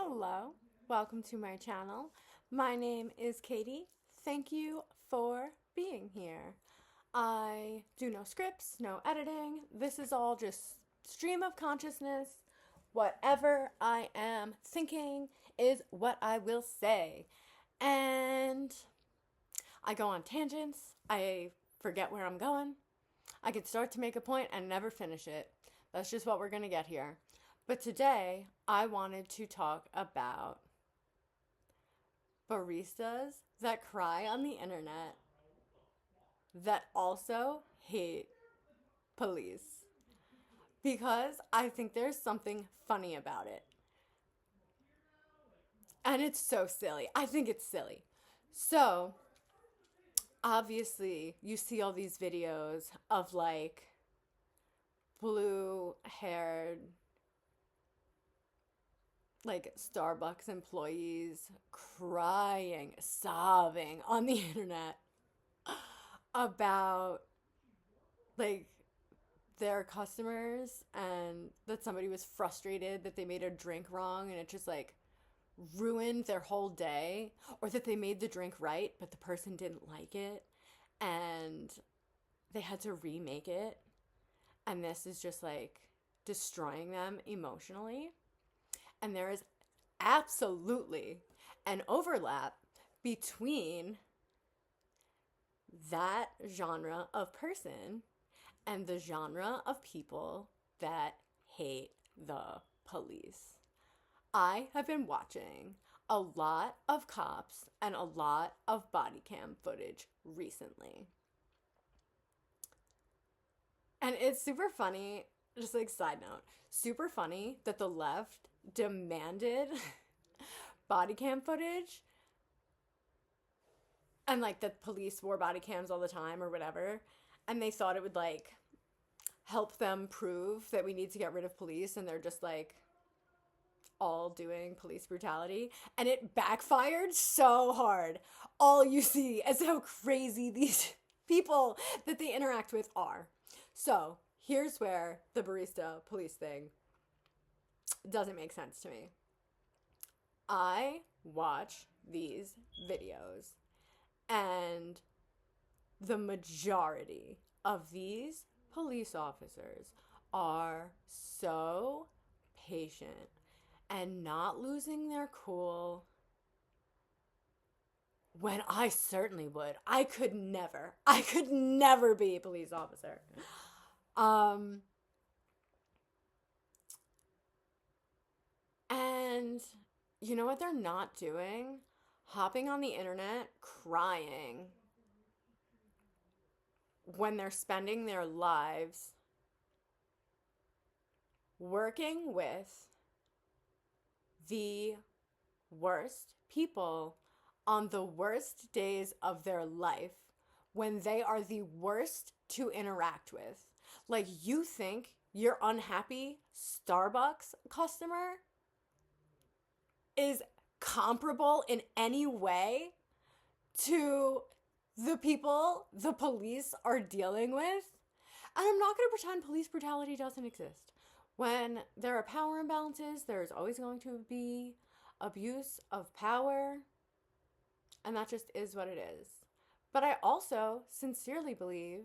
Hello, welcome to my channel. My name is Katie. Thank you for being here. I do no scripts, no editing. This is all just stream of consciousness. Whatever I am thinking is what I will say. And I go on tangents. I forget where I'm going. I could start to make a point and never finish it. That's just what we're going to get here. But today, I wanted to talk about baristas that cry on the internet that also hate police. Because I think there's something funny about it. And it's so silly. I think it's silly. So, obviously, you see all these videos of like blue haired like Starbucks employees crying, sobbing on the internet about like their customers and that somebody was frustrated that they made a drink wrong and it just like ruined their whole day, or that they made the drink right but the person didn't like it and they had to remake it, and this is just like destroying them emotionally. And there is absolutely an overlap between that genre of person and the genre of people that hate the police. I have been watching a lot of cops and a lot of body cam footage recently. And it's super funny, just like side note, super funny that the left demanded body cam footage and like the police wore body cams all the time or whatever, and they thought it would like help them prove that we need to get rid of police, and they're just like all doing police brutality, and it backfired so hard. All you see is how crazy these people that they interact with are. So here's where the barista police thing doesn't make sense to me. I watch these videos, and the majority of these police officers are so patient and not losing their cool, when I certainly would. I could never be a police officer. And you know what they're not doing? Hopping on the internet crying when they're spending their lives working with the worst people on the worst days of their life, when they are the worst to interact with. Like, you think your unhappy Starbucks customer is comparable in any way to the people the police are dealing with? And I'm not going to pretend police brutality doesn't exist. When there are power imbalances, there's always going to be abuse of power, and that just is what it is. But I also sincerely believe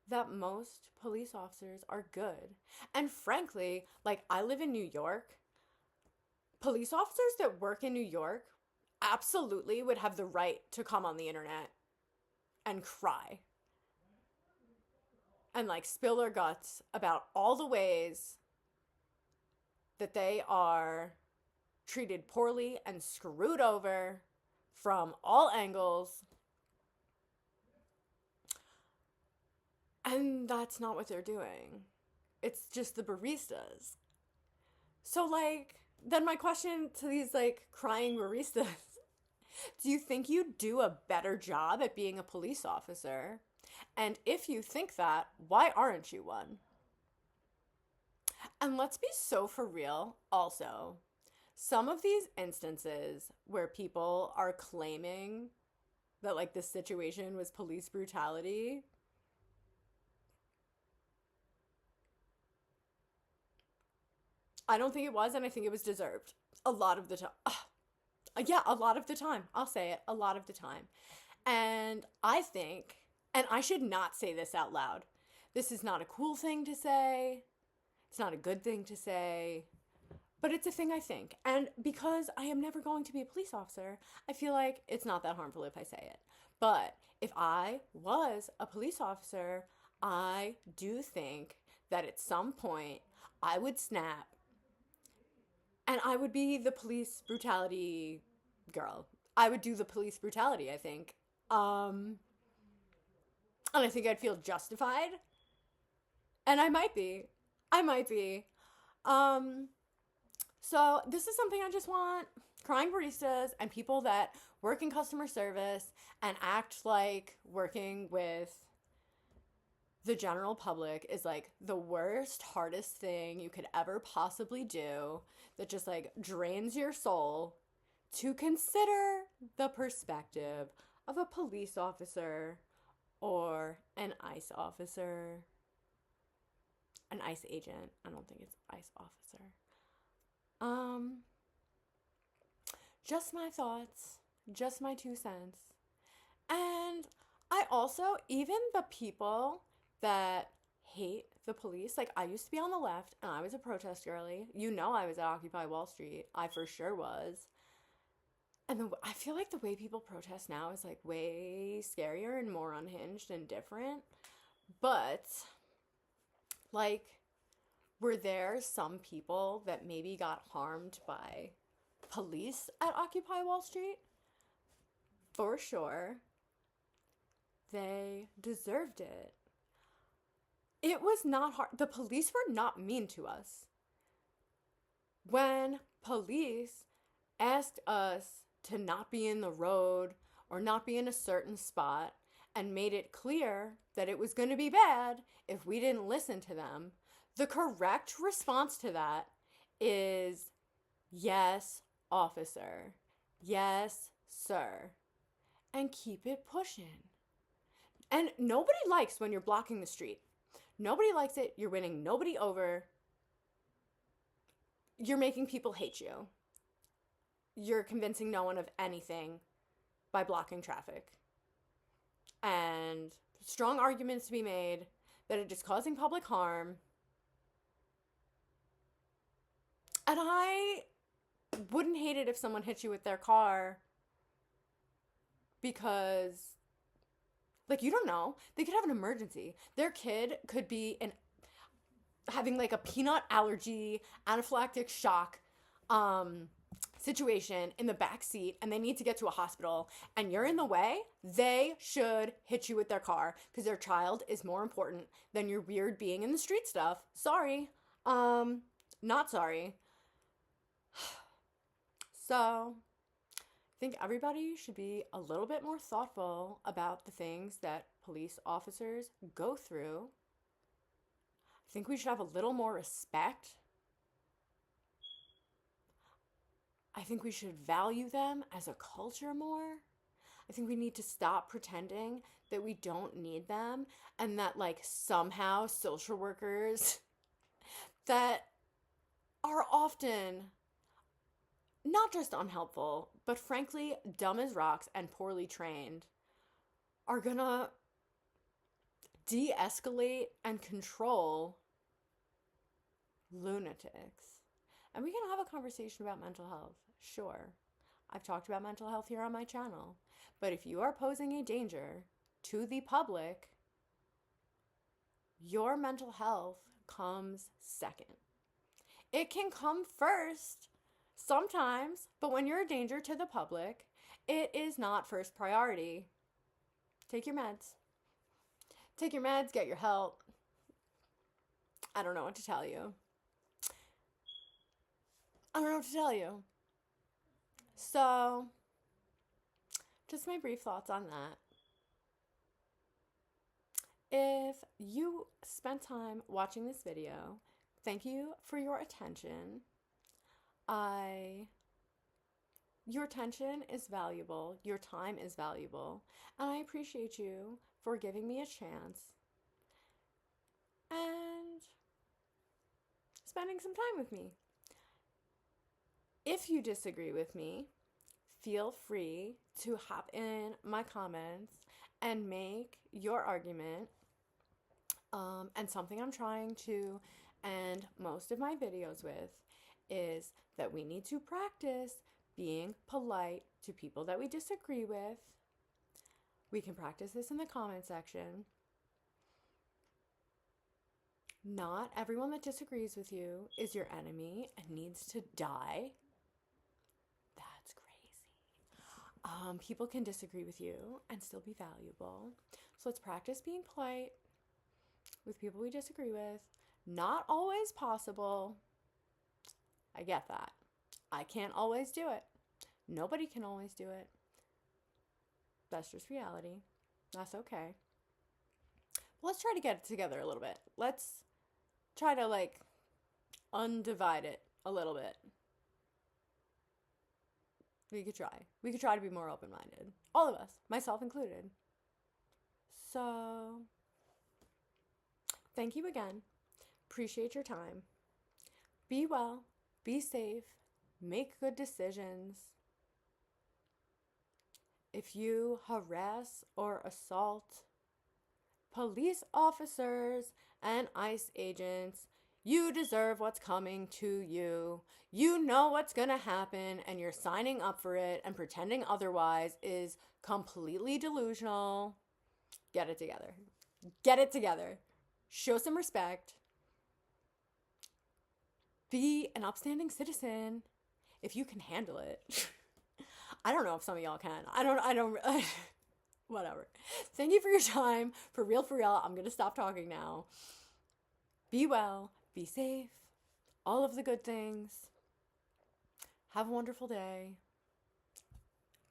that most police officers are good. And frankly, like, I live in New York. Police officers that work in New York absolutely would have the right to come on the internet and cry and like spill their guts about all the ways that they are treated poorly and screwed over from all angles. And that's not what they're doing. It's just the baristas. So like, then my question to these like crying baristas, do you think you do a better job at being a police officer? And if you think that, why aren't you one? And let's be so for real also. Some of these instances where people are claiming that like this situation was police brutality, I don't think it was, and I think it was deserved. A lot of the time. Yeah, a lot of the time. I'll say it. A lot of the time. And I think, and I should not say this out loud. This is not a cool thing to say. It's not a good thing to say. But it's a thing I think. And because I am never going to be a police officer, I feel like it's not that harmful if I say it. But if I was a police officer, I do think that at some point I would snap and I would be the police brutality girl. I would do the police brutality, I think. And I think I'd feel justified. And I might be. I might be. Um, so this is something I just want crying baristas and people that work in customer service and act like working with the general public is like the worst, hardest thing you could ever possibly do, that just like drains your soul, to consider the perspective of a police officer or an ICE officer. An ICE agent. I don't think it's ICE officer. Just my thoughts, just my 2 cents. And I also, even the people that hate the police, like I used to be on the left and I was a protest girly. You know, I was at Occupy Wall Street. I for sure was. And I feel like the way people protest now is like way scarier and more unhinged and different. But like, were there some people that maybe got harmed by police at Occupy Wall Street? For sure. They deserved it. It was not hard. The police were not mean to us. When police asked us to not be in the road or not be in a certain spot and made it clear that it was going to be bad if we didn't listen to them, the correct response to that is, yes, officer. Yes, sir. And keep it pushing. And nobody likes when you're blocking the street. Nobody likes it. You're winning nobody over. You're making people hate you. You're convincing no one of anything by blocking traffic. And strong arguments to be made that it is causing public harm. And I wouldn't hate it if someone hit you with their car because, like, you don't know. They could have an emergency. Their kid could be having like a peanut allergy, anaphylactic shock situation in the back seat, and they need to get to a hospital, and you're in the way. They should hit you with their car because their child is more important than your weird being in the street stuff. Sorry. Not sorry. So, I think everybody should be a little bit more thoughtful about the things that police officers go through. I think we should have a little more respect. I think we should value them as a culture more. I think we need to stop pretending that we don't need them and that, like, somehow social workers that are often not just unhelpful, but frankly dumb as rocks and poorly trained, are gonna de-escalate and control lunatics. And we can have a conversation about mental health, sure. I've talked about mental health here on my channel. But if you are posing a danger to the public, your mental health comes second. It can come first sometimes, but when you're a danger to the public, it is not first priority. Take your meds. Take your meds, get your help. I don't know what to tell you. So, just my brief thoughts on that. If you spent time watching this video, thank you for your attention. Your attention is valuable, your time is valuable, and I appreciate you for giving me a chance and spending some time with me. If you disagree with me, feel free to hop in my comments and make your argument. And something I'm trying to end most of my videos with is that we need to practice being polite to people that we disagree with. We can practice this in the comment section. Not everyone that disagrees with you is your enemy and needs to die. That's crazy. People can disagree with you and still be valuable. So let's practice being polite with people we disagree with. Not always possible. I get that. I can't always do it. Nobody can always do it. That's just reality. That's okay. Let's try to get it together a little bit. Let's try to undivide it a little bit. We could try. We could try to be more open-minded. All of us, myself included. So, thank you again. Appreciate your time. Be well, be safe, make good decisions. If you harass or assault police officers and ICE agents, you deserve what's coming to you. You know what's gonna happen, and you're signing up for it, and pretending otherwise is completely delusional. Get it together. Get it together. Show some respect. Be an upstanding citizen if you can handle it. I don't know if some of y'all can. I don't whatever. Thank you for your time. For real, I'm going to stop talking now. Be well, be safe, all of the good things. Have a wonderful day.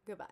Goodbye.